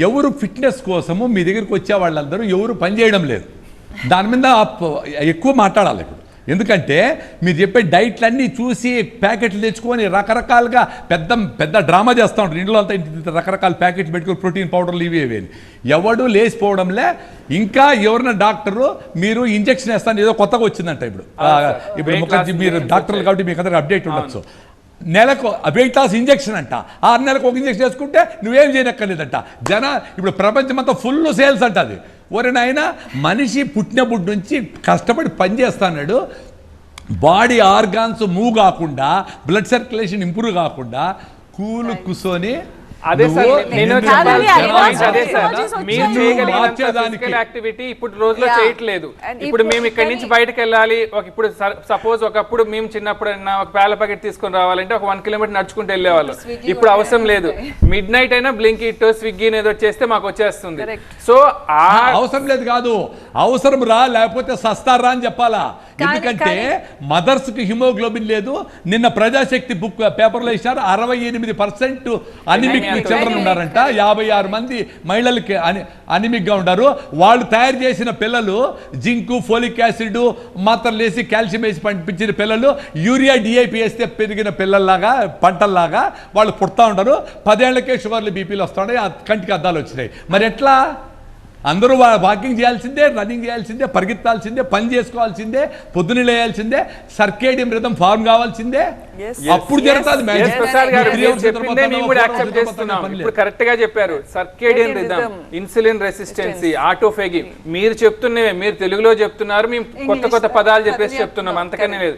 ఎవరు ఫిట్నెస్ కోసము మీ దగ్గరికి వచ్చే వాళ్ళందరూ ఎవరు పని చేయడం లేదు. దాని మీద ఎక్కువ మాట్లాడాలి ఇప్పుడు. ఎందుకంటే మీరు చెప్పే డైట్లన్నీ చూసి ప్యాకెట్లు తెచ్చుకొని రకరకాలుగా పెద్ద పెద్ద డ్రామా చేస్తూ ఉంటారు. ఇంట్లో అంతా రకరకాల ప్యాకెట్లు పెట్టుకుని ప్రోటీన్ పౌడర్లు ఇవి ఇవేని ఎవడు లేచిపోవడంలే. ఇంకా ఎవరైనా డాక్టరు మీరు ఇంజక్షన్ వేస్తాను ఏదో కొత్తగా వచ్చిందంట ఇప్పుడు మీరు డాక్టర్లు కాబట్టి మీకు అందరికి అప్డేట్ ఉండొచ్చు. నెలకు వెయిట్ లాస్ ఇంజక్షన్ అంట, 6 నెలలకు ఒక ఇంజక్షన్ వేసుకుంటే నువ్వేం చేయనక్కర్లేదంట. ఇప్పుడు ప్రపంచమంతా ఫుల్ సేల్స్ అంట. అది ఒరేనైనా మనిషి పుట్టినప్పటి నుంచి కష్టపడి పనిచేస్తున్నాడు. బాడీ ఆర్గాన్స్ మూవ్ కాకుండా, బ్లడ్ సర్క్యులేషన్ ఇంప్రూవ్ కాకుండా కూర్చొని అదే సార్ నేను మీరు చేయగలిగిన యాక్టివిటీ ఇప్పుడు రోజులో చేయట్లేదు. ఇప్పుడు మేము ఇక్కడి నుంచి బయటకు వెళ్ళాలి. ఇప్పుడు సపోజ్ ఒకప్పుడు మేము చిన్నప్పుడు ఒక పేల ప్యాకెట్ తీసుకొని రావాలంటే ఒక 1 కిలోమీటర్ నడుచుకుంటూ వెళ్ళేవాళ్ళు. ఇప్పుడు అవసరం లేదు. మిడ్ నైట్ అయినా బ్లింకిట్ స్విగ్గీ ఏదో చేస్తే మాకు వచ్చేస్తుంది. సో అవసరం లేదు కాదు, అవసరం రా లేకపోతే సస్తారా అని చెప్పాలా. ఎందుకంటే మదర్స్ కి హిమోగ్లోబిన్ లేదు. నిన్న ప్రజాశక్తి బుక్ పేపర్లో ఇచ్చారు 68% అనిమిక్ చిల్డ్రన్ ఉన్నారంట. 56 మంది మహిళలకి అనిమిక్ గా ఉన్నారు. వాళ్ళు తయారు చేసిన పిల్లలు జింకు, ఫోలిక్ యాసిడ్ మాత్రలు వేసి కాల్షియం వేసి పంపించిన పిల్లలు యూరియా డిఐపి వేస్తే పెరిగిన పిల్లల్లాగా పంటల్లాగా వాళ్ళు పుడతా ఉంటారు. 10 ఏళ్లకే షుగర్లు బీపీలు వస్తున్నాయి, కంటికి అద్దాలు వచ్చినాయి. మరి ఎట్లా? అందరూ వాకింగ్ చేయాల్సిందే, రన్నింగ్ చేయాల్సిందే, పరిగెత్తాల్సిందే, పని చేసుకోవాల్సిందే, పొద్దున లేయాల్సిందే, సర్కేడియం రిథం ఫార్మ్ కావాల్సిందే. అప్పుడు జరుగుతుంది. ఇప్పుడు కరెక్ట్ గా చెప్పారు. సర్కేడియన్ రిథం, ఇన్సులిన్ రెసిస్టెన్సీ, ఆటోఫేగి మీరు చెప్తున్నవే. మీరు తెలుగులో చెప్తున్నారు, మేము కొత్త కొత్త పదాలు చెప్పేసి చెప్తున్నాం, అంతకనే లేదు.